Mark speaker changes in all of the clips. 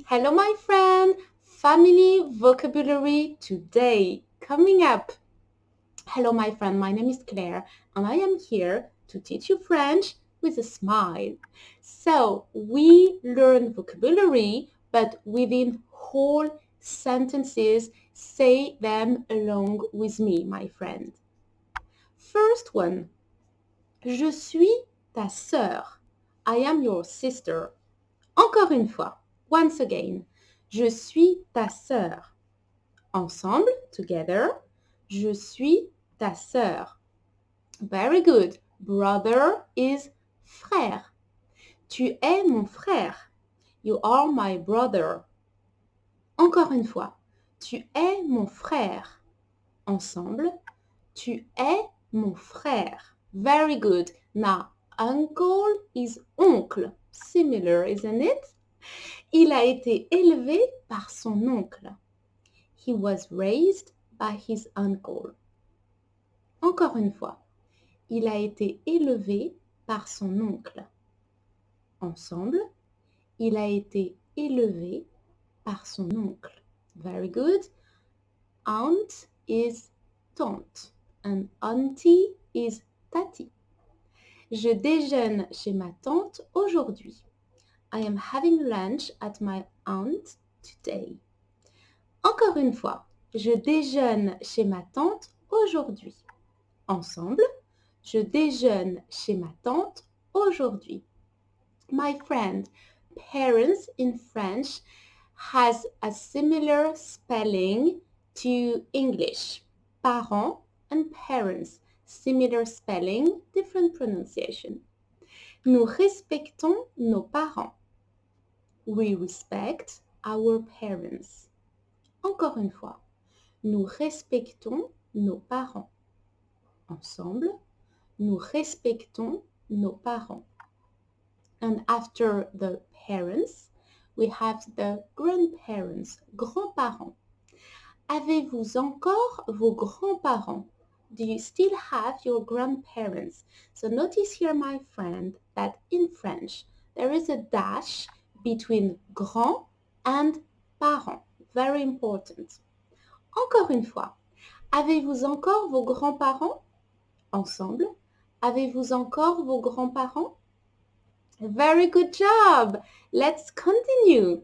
Speaker 1: Hello, my friend. Family vocabulary today. Coming up. Hello, my friend. My name is Claire, and I am here to teach you French with a smile. So, we learn vocabulary, but within whole sentences, say them along with me, my friend. First one. Je suis ta sœur. I am your sister. Encore une fois. Once again. Je suis ta sœur. Ensemble, together. Je suis ta sœur. Very good. Brother is frère. Tu es mon frère. You are my brother. Encore une fois. Tu es mon frère. Ensemble. Tu es mon frère. Very good. Now, uncle is oncle. Similar, isn't it? Il a été élevé par son oncle. He was raised by his uncle. Encore une fois. Il a été élevé par son oncle. Ensemble. Il a été élevé par son oncle. Very good. Aunt is tante. And auntie is tati. Je déjeune chez ma tante aujourd'hui. I am having lunch at my aunt today. Encore une fois, je déjeune chez ma tante aujourd'hui. Ensemble, je déjeune chez ma tante aujourd'hui. My friend, parents in French has a similar spelling to English. Parents and parents, similar spelling, different pronunciation. Nous respectons nos parents. We respect our parents. Encore une fois, nous respectons nos parents. Ensemble, nous respectons nos parents. And after the parents, we have the grandparents, grands-parents. Avez-vous encore vos grands-parents? Do you still have your grandparents? So notice here, my friend, that in French, there is a dash between grand and parent. Very important. Encore une fois. Avez-vous encore vos grands-parents? Ensemble. Avez-vous encore vos grands-parents? Very good job. Let's continue.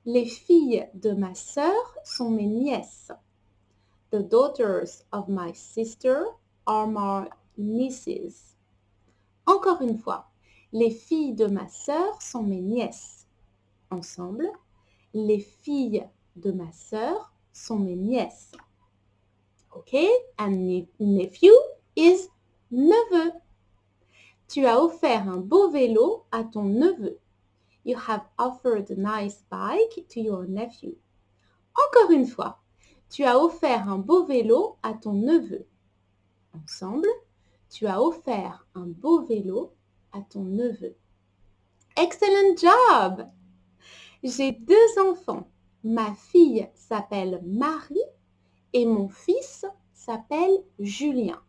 Speaker 1: Les filles de ma sœur sont mes nièces. The daughters of my sister are my nieces. Encore une fois. Les filles de ma sœur sont mes nièces. Ensemble. Les filles de ma sœur sont mes nièces. Okay? And nephew is neveu. Tu as offert un beau vélo à ton neveu. You have offered a nice bike to your nephew. Encore une fois. Tu as offert un beau vélo à ton neveu. Ensemble. Tu as offert un beau vélo à ton neveu. Excellent job! J'ai deux enfants. Ma fille s'appelle Marie et mon fils s'appelle Julien.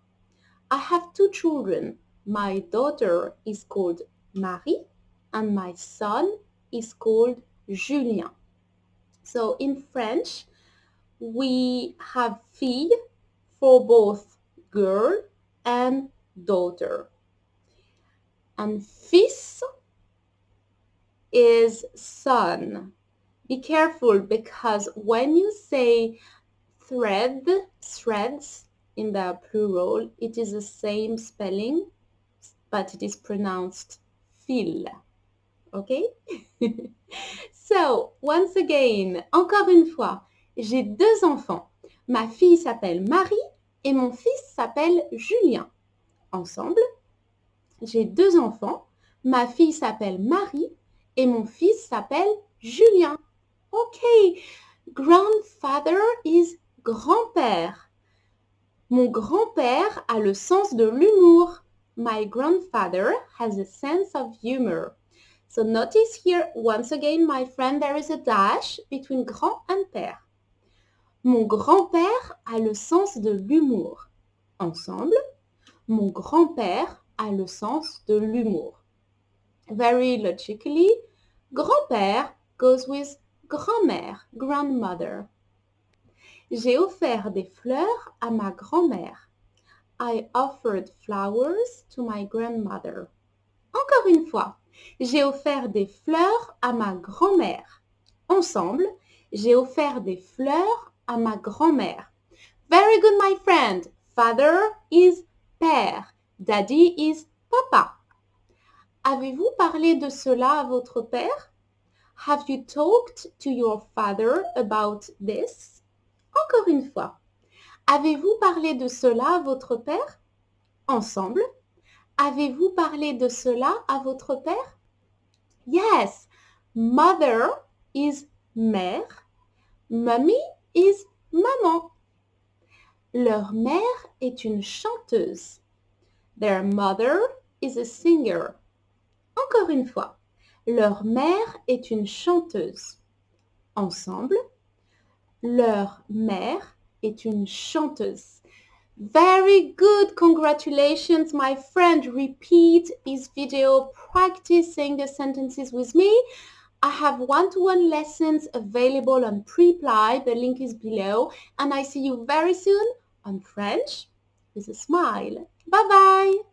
Speaker 1: I have two children. My daughter is called Marie and my son is called Julien. So in French, we have fille for both girl and daughter. And fils is son. Be careful because when you say threads in the plural, it is the same spelling, but it is pronounced fil. Okay? So, once again, encore une fois, j'ai deux enfants. Ma fille s'appelle Marie et mon fils s'appelle Julien. Ensemble, j'ai deux enfants. Ma fille s'appelle Marie et mon fils s'appelle Julien. Okay. Grandfather is grand-père. Mon grand-père a le sens de l'humour. My grandfather has a sense of humor. So notice here, once again, my friend, there is a dash between grand and père. Mon grand-père a le sens de l'humour. Ensemble, mon grand-père a le sens de l'humour. Very logically, grand-père, goes with grand-mère, grandmother. J'ai offert des fleurs à ma grand-mère. I offered flowers to my grandmother. Encore une fois, j'ai offert des fleurs à ma grand-mère. Ensemble, j'ai offert des fleurs à ma grand-mère. Very good, my friend. Father is père. Daddy is papa. Avez-vous parlé de cela à votre père? Have you talked to your father about this? Encore une fois. Avez-vous parlé de cela à votre père? Ensemble. Avez-vous parlé de cela à votre père? Yes. Mother is mère. Mommy is maman. Leur mère est une chanteuse. Their mother is a singer. Encore une fois. Leur mère est une chanteuse. Ensemble. Leur mère est une chanteuse. Very good. Congratulations, my friend. Repeat this video. Practice saying the sentences with me. I have one-to-one lessons available on Preply. The link is below. And I see you very soon on French with a smile. Bye-bye.